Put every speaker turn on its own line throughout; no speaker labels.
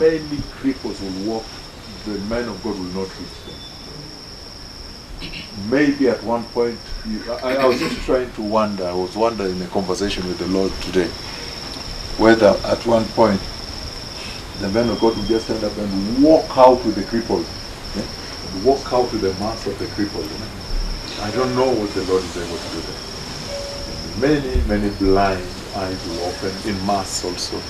many cripples will walk, the man of God will not reach them. Maybe at one point, I was just trying to wonder, I was wondering in a conversation with the Lord today, whether at one point the man of God will just stand up and walk out with the crippled, walk out with the mass of the crippled. I don't know what the Lord is able to do there. Many, many blind eyes will open in mass also.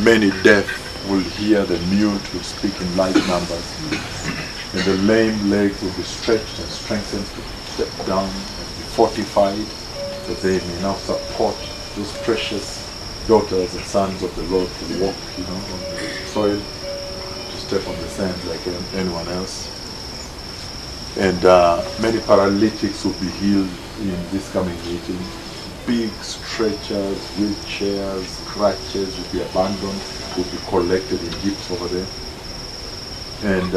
Many deaf will hear, the mute will speak in large numbers. And the lame legs will be stretched and strengthened to step down and be fortified, that they may now support those precious daughters and sons of the Lord to walk, on the soil, to step on the sand like anyone else. And many paralytics will be healed in this coming meeting. Big stretchers, wheelchairs, crutches will be abandoned, will be collected in heaps over there. And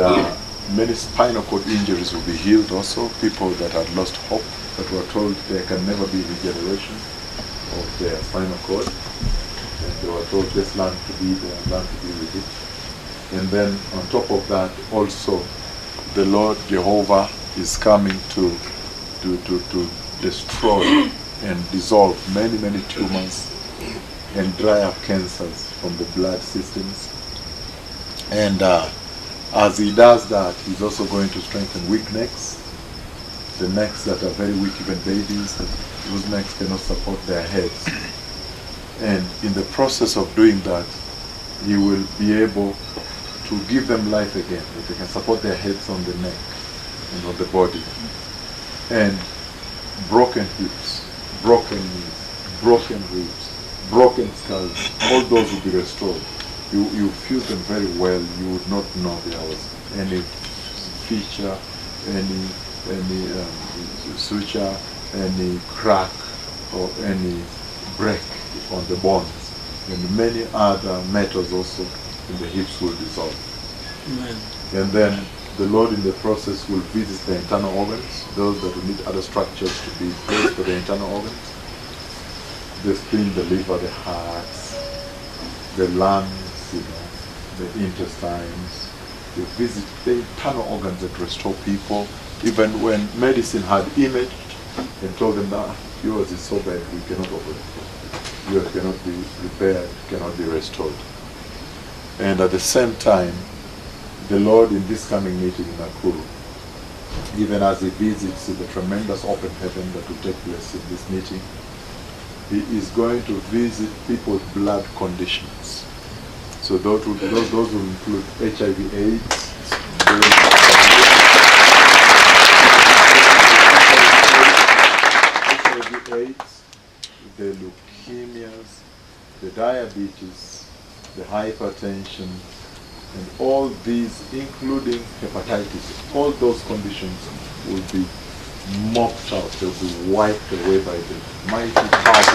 many spinal cord injuries will be healed also. People that had lost hope, that were told there can never be regeneration of their spinal cord. And they were told just learn to be there, learn to be with it. And then on top of that also, the Lord Jehovah is coming to destroy and dissolve many, many tumors and dry up cancers from the blood systems. And as he does that, he's also going to strengthen weak necks, the necks that are very weak, even babies, whose necks cannot support their heads. And in the process of doing that, he will be able to give them life again, that they can support their heads on the neck and on the body. And broken hips, broken knees, broken ribs, broken skulls, all those will be restored. You feel them very well. You would not know there was any feature, any suture, any crack, or any break on the bones. And many other metals also in the hips will dissolve.
Amen.
And then the Lord in the process will visit the internal organs, those that will need other structures to be placed for the internal organs. The spleen, the liver, the hearts, the lungs, the intestines. They visit the internal organs that restore people. Even when medicine had imaged and told them that yours is so bad, we cannot operate. Yours cannot be repaired, cannot be restored. And at the same time, the Lord in this coming meeting in Nakuru, even as he visits the tremendous open heaven that will take place in this meeting, he is going to visit people with blood conditions. So those will include HIV/AIDS, HIV/AIDS, the leukemias, the diabetes, the hypertension, and all these, including hepatitis, all those conditions will be mopped out. They'll be wiped away by the mighty power of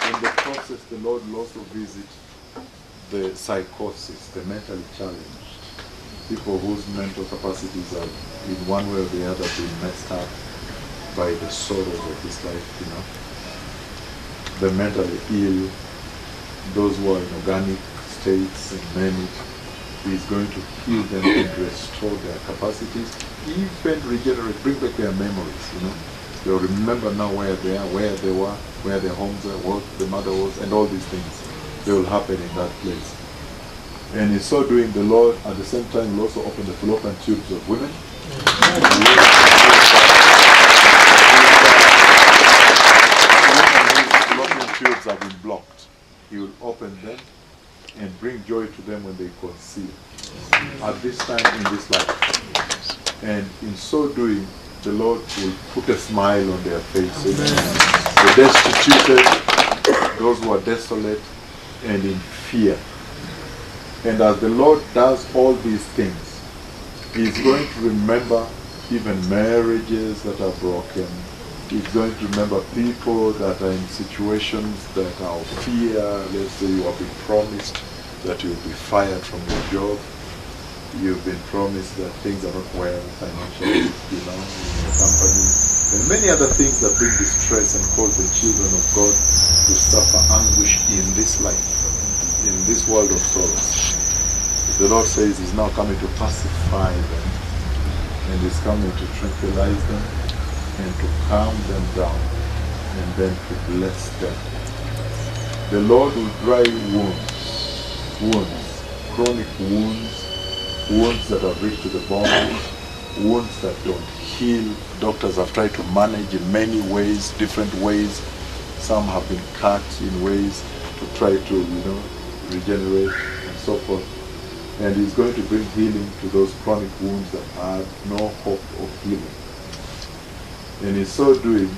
In the process, the Lord will also visit the psychosis, the mentally challenged, people whose mental capacities are in one way or the other being messed up by the sorrows of this life, the mentally ill, those who are in organic states and manic. He's going to heal them and restore their capacities, even regenerate, bring back their memories, They'll remember now where they are, where they were, where their homes are, what the mother was, and all these things. They will happen in that place. And in so doing, the Lord, at the same time, will also open the fallopian tubes of women. Fallopian tubes have been blocked. He will open them and bring joy to them when they conceive at this time in this life. And in so doing, the Lord will put a smile on their faces. The destituted, those who are desolate and in fear. And as the Lord does all these things, He is going to remember even marriages that are broken. He's going to remember people that are in situations that are of fear. Let's say you have been promised that you'll be fired from your job. You've been promised that things are not well financially, in your company. and many other things that bring distress and cause the children of God to suffer anguish in this life, in this world of sorrows. The Lord says He's now coming to pacify them, and He's coming to tranquilize them, and to calm them down, and then to bless them. The Lord will dry wounds, chronic wounds that have reached to the bones, wounds that don't heal. Doctors have tried to manage in many ways, different ways. Some have been cut in ways to try to, regenerate and so forth. And He's going to bring healing to those chronic wounds that have no hope of healing. And in so doing,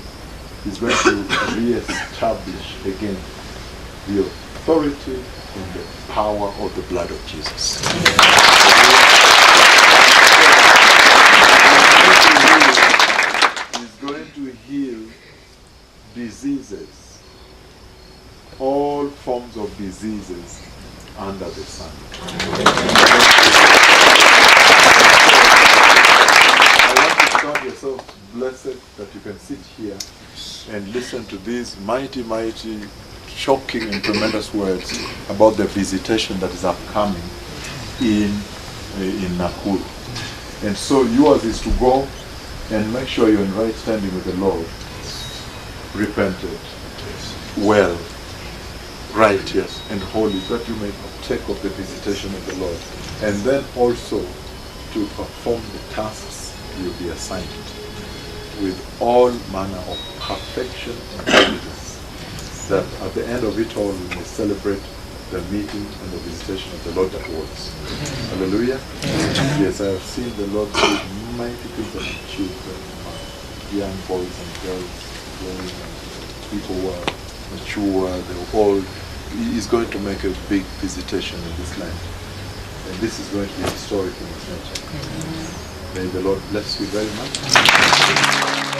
He's going to re-establish again the authority and the power of the blood of Jesus. He's going to heal diseases, all forms of diseases under the sun. I want you to count yourself blessed that you can sit here and listen to these mighty, shocking and tremendous words about the visitation that is upcoming in Nakuru. And so yours is to go and make sure you're in right standing with the Lord, repented, well, righteous, and holy, that you may partake of the visitation of the Lord. And then also to perform the tasks you'll be assigned with all manner of perfection and holiness, that at the end of it all we may celebrate the meeting and the visitation of the Lord that was. Hallelujah. Yes, I have seen the Lord do mighty things on children, young boys and girls, people who are mature, they're old. He is going to make a big visitation in this land. And this is going to be historic in its nature. May the Lord bless you very much.